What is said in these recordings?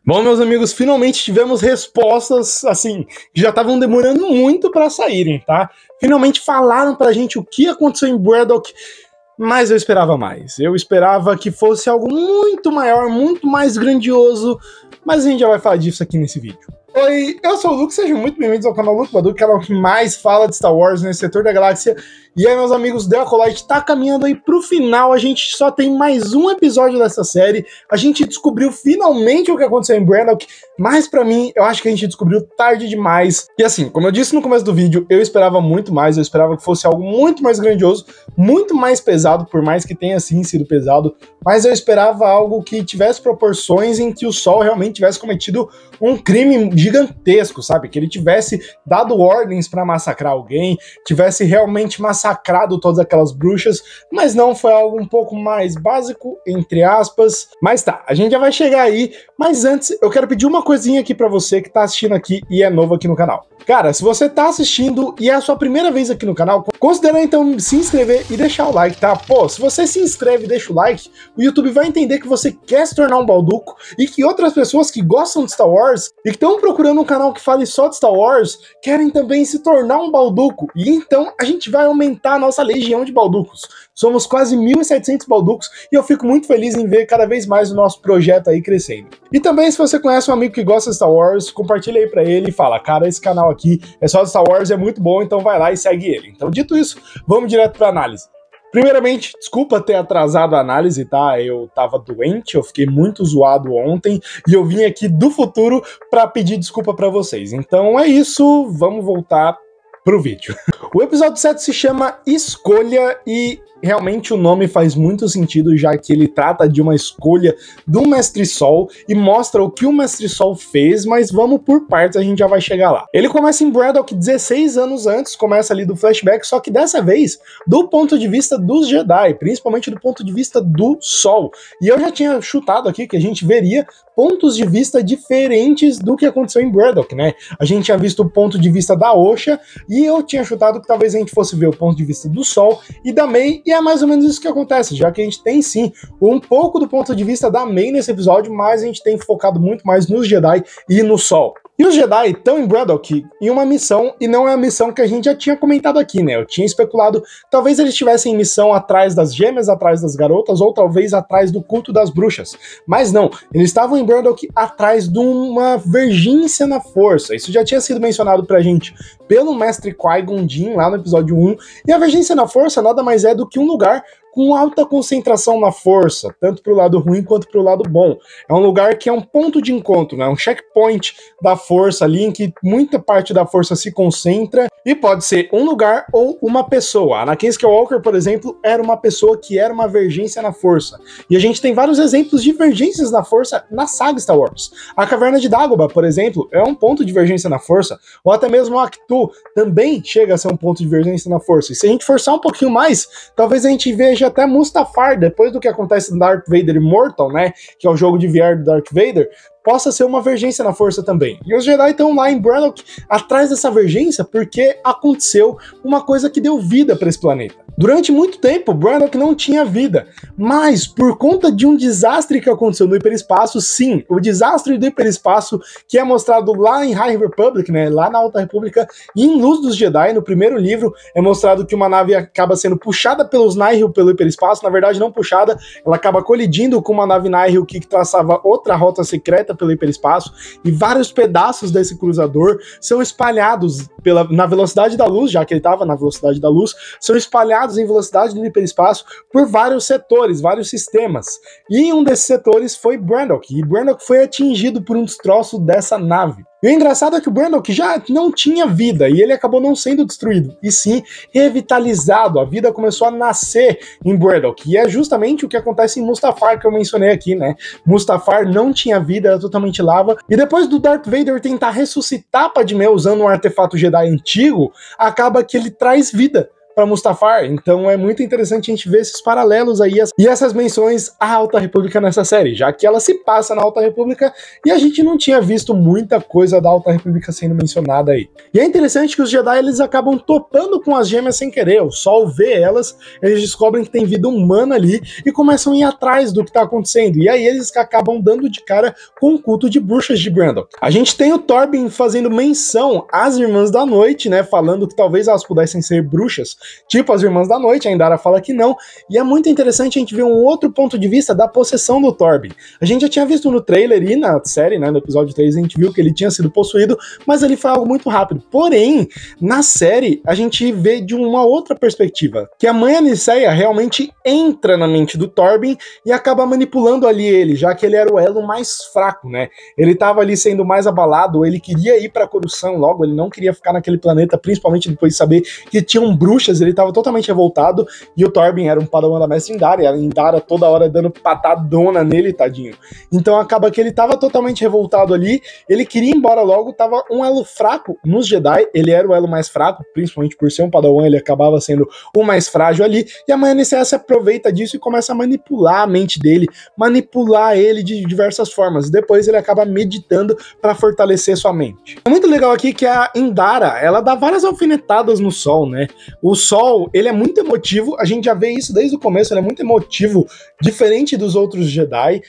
Bom, meus amigos, finalmente tivemos respostas, assim, que já estavam demorando muito para saírem, tá? Finalmente falaram pra gente o que aconteceu em Braddock, mas eu esperava mais. Eu esperava que fosse algo muito maior, muito mais grandioso, mas a gente já vai falar disso aqui nesse vídeo. Oi, eu sou o Luke, sejam muito bem-vindos ao canal Luke Badu, canal que mais fala de Star Wars nesse setor da galáxia. E aí, meus amigos, The Acolyte tá caminhando aí pro final, a gente só tem mais um episódio dessa série, a gente descobriu finalmente o que aconteceu em Braddock, mas pra mim, eu acho que a gente descobriu tarde demais. E assim, como eu disse no começo do vídeo, eu esperava muito mais, eu esperava que fosse algo muito mais grandioso, muito mais pesado, por mais que tenha sim sido pesado, mas eu esperava algo que tivesse proporções em que o Sol realmente tivesse cometido um crime gigantesco, sabe? Que ele tivesse dado ordens pra massacrar alguém, tivesse realmente massacrado todas aquelas bruxas, mas não, foi algo um pouco mais básico, entre aspas. Mas tá, a gente já vai chegar aí, mas antes eu quero pedir uma coisinha aqui pra você que tá assistindo aqui e é novo aqui no canal. Cara, se você tá assistindo e é a sua primeira vez aqui no canal, considera então se inscrever e deixar o like, tá? Pô, se você se inscreve e deixa o like, o YouTube vai entender que você quer se tornar um balduco e que outras pessoas que gostam de Star Wars e que estão procurando um canal que fale só de Star Wars querem também se tornar um balduco. E então a gente vai aumentar a nossa legião de balducos. Somos quase 1.700 balducos e eu fico muito feliz em ver cada vez mais o nosso projeto aí crescendo. E também, se você conhece um amigo que gosta de Star Wars, compartilha aí pra ele e fala, cara, esse canal aqui é só de Star Wars, é muito bom, então vai lá e segue ele. Então, dito isso, vamos direto pra análise. Primeiramente, desculpa ter atrasado a análise, tá? Eu tava doente, eu fiquei muito zoado ontem e eu vim aqui do futuro pra pedir desculpa pra vocês. Então é isso, vamos voltar pro vídeo. O episódio 7 se chama Escolha e realmente o nome faz muito sentido, já que ele trata de uma escolha do Mestre Sol e mostra o que o Mestre Sol fez, mas vamos por partes, a gente já vai chegar lá. Ele começa em Braddock 16 anos antes, começa ali do flashback, só que dessa vez do ponto de vista dos Jedi, principalmente do ponto de vista do Sol. E eu já tinha chutado aqui que a gente veria pontos de vista diferentes do que aconteceu em Braddock, né? A gente tinha visto o ponto de vista da Osha e eu tinha chutado que talvez a gente fosse ver o ponto de vista do Sol e da May, e é mais ou menos isso que acontece, já que a gente tem sim um pouco do ponto de vista da May nesse episódio, mas a gente tem focado muito mais nos Jedi e no Sol. E os Jedi estão em Braddock em uma missão, e não é a missão que a gente já tinha comentado aqui, né? Eu tinha especulado, talvez eles estivessem em missão atrás das gêmeas, atrás das garotas, ou talvez atrás do culto das bruxas. Mas não, eles estavam em Braddock atrás de uma vergência na força. Isso já tinha sido mencionado pra gente pelo mestre Qui-Gon Jinn lá no episódio 1, e a vergência na força nada mais é do que um lugar com alta concentração na força, tanto para o lado ruim quanto para o lado bom. É um lugar que é um ponto de encontro, né? Um checkpoint da força ali, em que muita parte da força se concentra, e pode ser um lugar ou uma pessoa. Anakin Skywalker, por exemplo, era uma pessoa que era uma vergência na força. E a gente tem vários exemplos de vergências na força na saga Star Wars. A Caverna de Dagobah, por exemplo, é um ponto de vergência na força, ou até mesmo a Ahch-To também chega a ser um ponto de vergência na força. E se a gente forçar um pouquinho mais, talvez a gente veja até Mustafar, depois do que acontece no Darth Vader Immortal, né, que é o jogo de VR do Darth Vader, possa ser uma vergência na força também. E os Jedi estão lá em Braddock atrás dessa vergência porque aconteceu uma coisa que deu vida para esse planeta. Durante muito tempo, Braddock não tinha vida, mas por conta de um desastre que aconteceu no hiperespaço, sim, o desastre do hiperespaço que é mostrado lá em High Republic, né, lá na Alta República, e em Luz dos Jedi, no primeiro livro, é mostrado que uma nave acaba sendo puxada pelos Nihil pelo hiperespaço, na verdade não puxada, ela acaba colidindo com uma nave Nihil que traçava outra rota secreta pelo hiperespaço, e vários pedaços desse cruzador são espalhados na velocidade da luz, já que ele estava na velocidade da luz, são espalhados em velocidade do hiperespaço por vários setores, vários sistemas. E um desses setores foi Braddock, e Braddock foi atingido por um destroço dessa nave. E o engraçado é que o Braddock já não tinha vida, e ele acabou não sendo destruído, e sim revitalizado. A vida começou a nascer em Braddock, e é justamente o que acontece em Mustafar, que eu mencionei aqui, né? Mustafar não tinha vida, era totalmente lava, e depois do Darth Vader tentar ressuscitar Padmé usando um artefato Jedi antigo, acaba que ele traz vida para Mustafar. Então é muito interessante a gente ver esses paralelos aí e essas menções à Alta República nessa série, já que ela se passa na Alta República e a gente não tinha visto muita coisa da Alta República sendo mencionada aí. E é interessante que os Jedi eles acabam topando com as gêmeas sem querer. O Sol vê elas, eles descobrem que tem vida humana ali e começam a ir atrás do que tá acontecendo. E aí eles acabam dando de cara com o culto de bruxas de Brandon. A gente tem o Torben fazendo menção às Irmãs da Noite, né, falando que talvez elas pudessem ser bruxas, tipo as Irmãs da Noite. A Indara fala que não. E é muito interessante a gente ver um outro ponto de vista da possessão do Torben. A gente já tinha visto no trailer e na série, né, no episódio 3, a gente viu que ele tinha sido possuído, mas ali foi algo muito rápido. Porém, na série, a gente vê de uma outra perspectiva, que a mãe Aniceia realmente entra na mente do Torben e acaba manipulando ali ele, já que ele era o elo mais fraco, né? Ele tava ali sendo mais abalado, ele queria ir pra Coruscant logo, ele não queria ficar naquele planeta, principalmente depois de saber que tinham bruxas, ele tava totalmente revoltado, e o Torben era um padawan da Mestre Indara, e a Indara toda hora dando patadona nele, tadinho. Então acaba que ele tava totalmente revoltado ali, ele queria ir embora logo, tava um elo fraco nos Jedi, ele era o elo mais fraco, principalmente por ser um padawan, ele acabava sendo o mais frágil ali, e a mãe Aniceia se aproveita disso e começa a manipular a mente dele, manipular ele de diversas formas. Depois ele acaba meditando para fortalecer sua mente. É muito legal aqui que a Indara, ela dá várias alfinetadas no Sol, né? O Sol, ele é muito emotivo, a gente já vê isso desde o começo, ele é muito emotivo, diferente dos outros Jedi.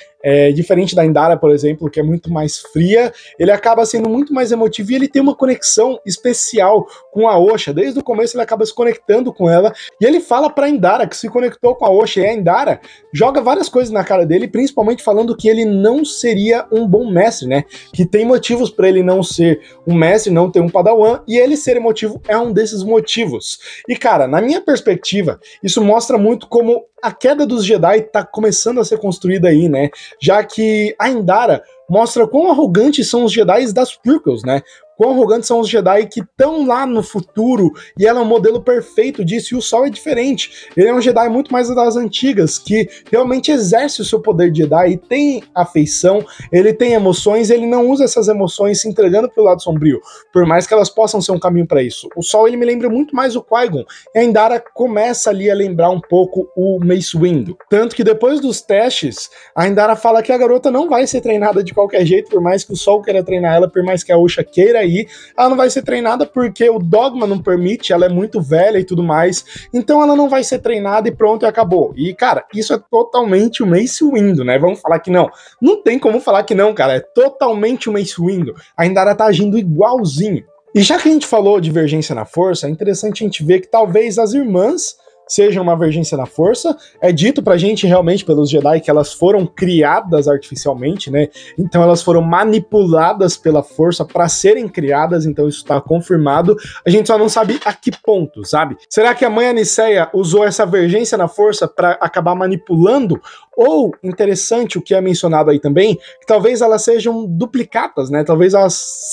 Diferente da Indara, por exemplo, que é muito mais fria, ele acaba sendo muito mais emotivo e ele tem uma conexão especial com a Osha. Desde o começo ele acaba se conectando com ela e ele fala pra Indara que se conectou com a Osha, e a Indara joga várias coisas na cara dele, principalmente falando que ele não seria um bom mestre, né? Que tem motivos para ele não ser um mestre, não ter um padawan, e ele ser emotivo é um desses motivos. E cara, na minha perspectiva, isso mostra muito como a queda dos Jedi tá começando a ser construída aí, né? Já que a Indara mostra quão arrogantes são os Jedi das prequels, né? Quão arrogantes são os Jedi que estão lá no futuro, e ela é um modelo perfeito disso, e o Sol é diferente. Ele é um Jedi muito mais das antigas, que realmente exerce o seu poder de Jedi, e tem afeição, ele tem emoções, ele não usa essas emoções se entregando pelo lado sombrio, por mais que elas possam ser um caminho para isso. O Sol, ele me lembra muito mais o Qui-Gon, e a Indara começa ali a lembrar um pouco o Mace Windu. Tanto que depois dos testes, a Indara fala que a garota não vai ser treinada de qualquer jeito, por mais que o Sol queira treinar ela, por mais que a Osha queira aí, ela não vai ser treinada porque o dogma não permite, ela é muito velha e tudo mais, então ela não vai ser treinada e pronto, e acabou. E cara, isso é totalmente o Mace Windu, né? Vamos falar que não. Não tem como falar que não, cara, é totalmente o Mace Windu. A Indara tá agindo igualzinho. E já que a gente falou de divergência na força, é interessante a gente ver que talvez as irmãs seja uma divergência na força. É dito pra gente realmente pelos Jedi que elas foram criadas artificialmente, né? Então elas foram manipuladas pela força para serem criadas, então isso tá confirmado. A gente só não sabe a que ponto, sabe? Será que a mãe Aniceia usou essa divergência na força para acabar manipulando? Ou, interessante o que é mencionado aí também, que talvez elas sejam duplicatas, né? Talvez elas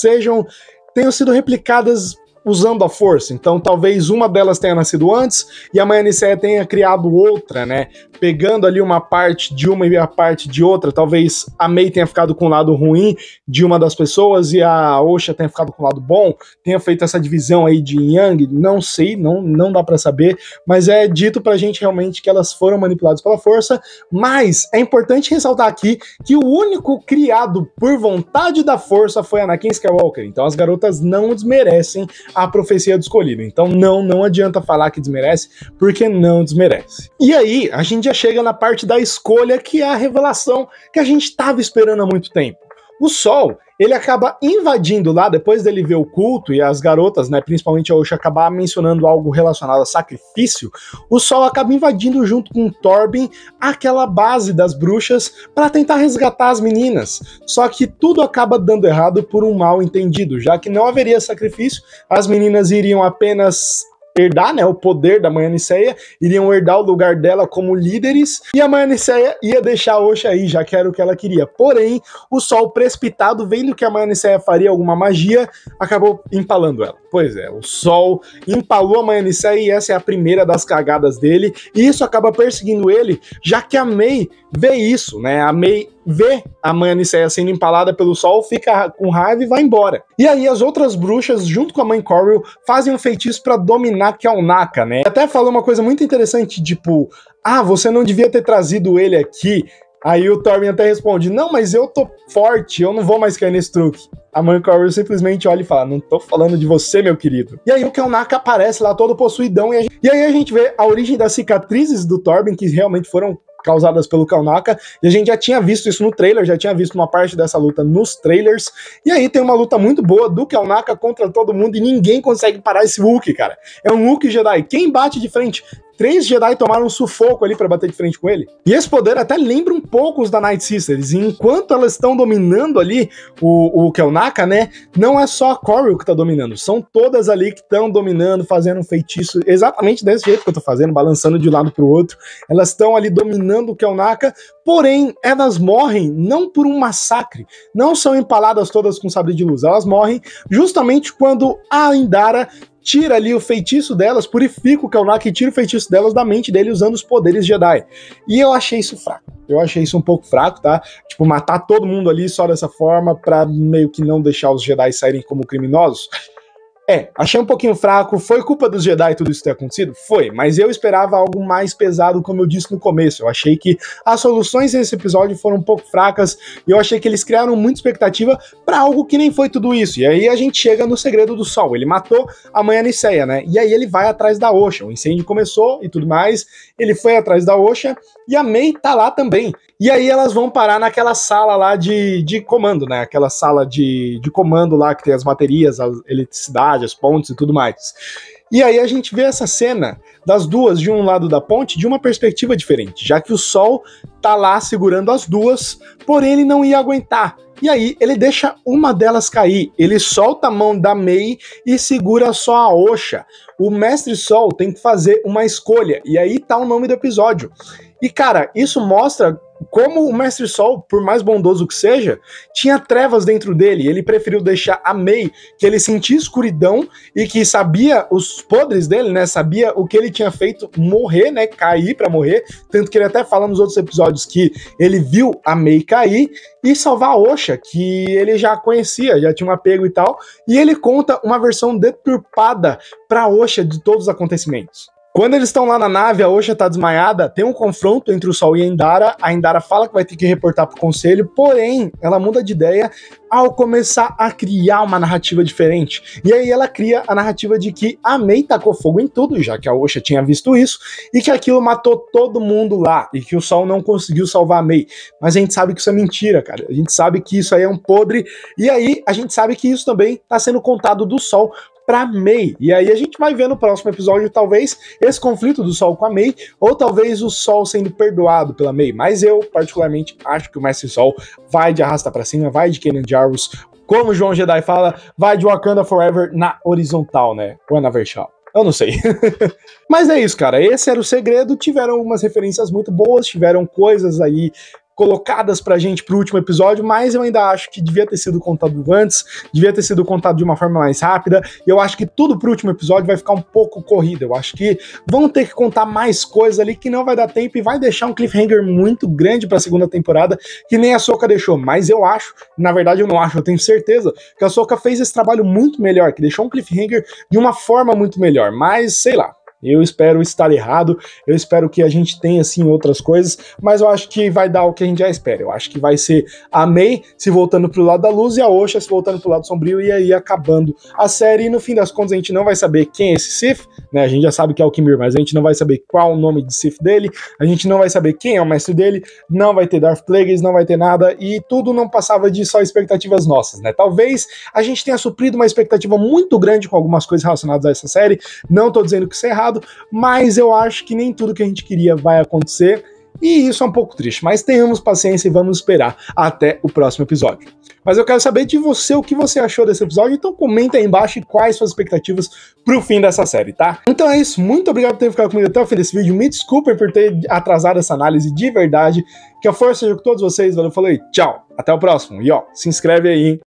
tenham sido replicadas usando a força, então talvez uma delas tenha nascido antes e a mãe Aniceia tenha criado outra, né, pegando ali uma parte de uma e a parte de outra. Talvez a Mei tenha ficado com o lado ruim de uma das pessoas e a Osha tenha ficado com o lado bom, tenha feito essa divisão aí de Yang, não sei, não dá pra saber, mas é dito pra gente realmente que elas foram manipuladas pela força. Mas é importante ressaltar aqui que o único criado por vontade da força foi Anakin Skywalker, então as garotas não desmerecem a profecia do escolhido. Então não adianta falar que desmerece, porque não desmerece. E aí, a gente já chega na parte da escolha, que é a revelação que a gente estava esperando há muito tempo. O Sol, ele acaba invadindo lá, depois dele ver o culto e as garotas, né, principalmente a Osha, acabar mencionando algo relacionado a sacrifício, o Sol acaba invadindo junto com o Torben aquela base das bruxas para tentar resgatar as meninas. Só que tudo acaba dando errado por um mal entendido, já que não haveria sacrifício, as meninas iriam apenas herdar, né, o poder da mãe Aniceia, iriam herdar o lugar dela como líderes, e a mãe Aniceia ia deixar a Osha aí, já que era o que ela queria. Porém, o Sol, precipitado, vendo que a mãe Aniceia faria alguma magia, acabou empalando ela. Pois é, o Sol empalou a mãe Aniceia, e essa é a primeira das cagadas dele, e isso acaba perseguindo ele, já que a Mei vê isso, né? A Mai vê a mãe Aniceia sendo empalada pelo sol, fica com raiva e vai embora. E aí as outras bruxas, junto com a mãe Coriel, fazem um feitiço pra dominar Kelnaka, né? Até falou uma coisa muito interessante, tipo, você não devia ter trazido ele aqui. Aí o Tormund até responde, não, mas eu tô forte, eu não vou mais cair nesse truque. A mãe Coriel simplesmente olha e fala, não tô falando de você, meu querido. E aí o Kelnaka aparece lá todo possuidão, e aí a gente vê a origem das cicatrizes do Tormund, que realmente foram causadas pelo Kelnaka, e a gente já tinha visto isso no trailer, já tinha visto uma parte dessa luta nos trailers, e aí tem uma luta muito boa do Kelnaka contra todo mundo, e ninguém consegue parar esse Hulk, cara. É um Hulk Jedi, quem bate de frente? 3 Jedi tomaram um sufoco ali pra bater de frente com ele. E esse poder até lembra um pouco os da Night Sisters. E enquanto elas estão dominando ali o Kelnaka, né? Não é só a Coriel que tá dominando. São todas ali que estão dominando, fazendo um feitiço exatamente desse jeito que eu tô fazendo, balançando de um lado pro outro. Elas estão ali dominando o Kelnaka. Porém, elas morrem não por um massacre. Não são empaladas todas com sabre de luz. Elas morrem justamente quando a Indara tira ali o feitiço delas, purifica o Kelnaka e tira o feitiço delas da mente dele usando os poderes Jedi. E eu achei isso fraco. Eu achei isso um pouco fraco, tá? Tipo, matar todo mundo ali só dessa forma pra meio que não deixar os Jedi saírem como criminosos. Achei um pouquinho fraco. Foi culpa dos Jedi tudo isso ter acontecido? Foi, mas eu esperava algo mais pesado, como eu disse no começo. Eu achei que as soluções desse episódio foram um pouco fracas, e eu achei que eles criaram muita expectativa pra algo que nem foi tudo isso. E aí a gente chega no segredo do sol. Ele matou a mãe Aniceia, né? E aí ele vai atrás da Osha. O incêndio começou e tudo mais. Ele foi atrás da Osha, e a Mai tá lá também. E aí elas vão parar naquela sala lá de comando, né? Aquela sala de comando lá que tem as baterias, a eletricidade, as pontes e tudo mais. E aí a gente vê essa cena das duas de um lado da ponte de uma perspectiva diferente, já que o sol tá lá segurando as duas, porém ele não ia aguentar. E aí ele deixa uma delas cair, ele solta a mão da Mai e segura só a Osha. O Mestre Sol tem que fazer uma escolha, e aí tá o nome do episódio. E cara, isso mostra como o Mestre Sol, por mais bondoso que seja, tinha trevas dentro dele. Ele preferiu deixar a Mai, que ele sentia escuridão e que sabia os podres dele, né? Sabia o que ele tinha feito, morrer, né? Cair pra morrer. Tanto que ele até fala nos outros episódios que ele viu a Mai cair, e salvar a Osha, que ele já conhecia, já tinha um apego e tal. E ele conta uma versão deturpada pra Osha de todos os acontecimentos. Quando eles estão lá na nave, a Osha tá desmaiada, tem um confronto entre o Sol e a Indara fala que vai ter que reportar pro conselho, porém, ela muda de ideia ao começar a criar uma narrativa diferente. E aí ela cria a narrativa de que a Mai tacou fogo em tudo, já que a Osha tinha visto isso, e que aquilo matou todo mundo lá, e que o Sol não conseguiu salvar a Mai. Mas a gente sabe que isso é mentira, cara. A gente sabe que isso aí é um podre, e aí a gente sabe que isso também tá sendo contado do Sol pra Mai. E aí a gente vai ver no próximo episódio, talvez, esse conflito do Sol com a Mai, ou talvez o Sol sendo perdoado pela Mai. Mas eu, particularmente, acho que o Mestre Sol vai de arrasta pra cima, vai de Kanan Jarrus, como o João Jedi fala, vai de Wakanda Forever na horizontal, né? Ou é na vertical? Eu não sei. Mas é isso, cara. Esse era o segredo. Tiveram algumas referências muito boas, tiveram coisas aí colocadas pra gente pro último episódio, mas eu ainda acho que devia ter sido contado antes, devia ter sido contado de uma forma mais rápida, e eu acho que tudo pro último episódio vai ficar um pouco corrido. Eu acho que vão ter que contar mais coisas ali que não vai dar tempo e vai deixar um cliffhanger muito grande pra segunda temporada, que nem a Ahsoka deixou. Mas eu acho, na verdade eu não acho, eu tenho certeza que a Ahsoka fez esse trabalho muito melhor, que deixou um cliffhanger de uma forma muito melhor, mas sei lá. Eu espero estar errado, eu espero que a gente tenha, assim, outras coisas, mas eu acho que vai dar o que a gente já espera. Eu acho que vai ser a Mai se voltando pro lado da luz e a Osha se voltando pro lado sombrio, e aí acabando a série. E no fim das contas a gente não vai saber quem é esse Sith, né? A gente já sabe que é o Kimir, mas a gente não vai saber qual o nome de Sith dele, a gente não vai saber quem é o mestre dele, não vai ter Darth Plagueis, não vai ter nada, e tudo não passava de só expectativas nossas, né? Talvez a gente tenha suprido uma expectativa muito grande com algumas coisas relacionadas a essa série, não tô dizendo que isso é errado, mas eu acho que nem tudo que a gente queria vai acontecer, e isso é um pouco triste, mas tenhamos paciência e vamos esperar até o próximo episódio. Mas eu quero saber de você o que você achou desse episódio, então comenta aí embaixo quais suas expectativas pro fim dessa série, tá? Então é isso, muito obrigado por ter ficado comigo até o fim desse vídeo, me desculpem por ter atrasado essa análise de verdade, que a força seja com todos vocês, valeu, falou e tchau, até o próximo, e ó, se inscreve aí, hein?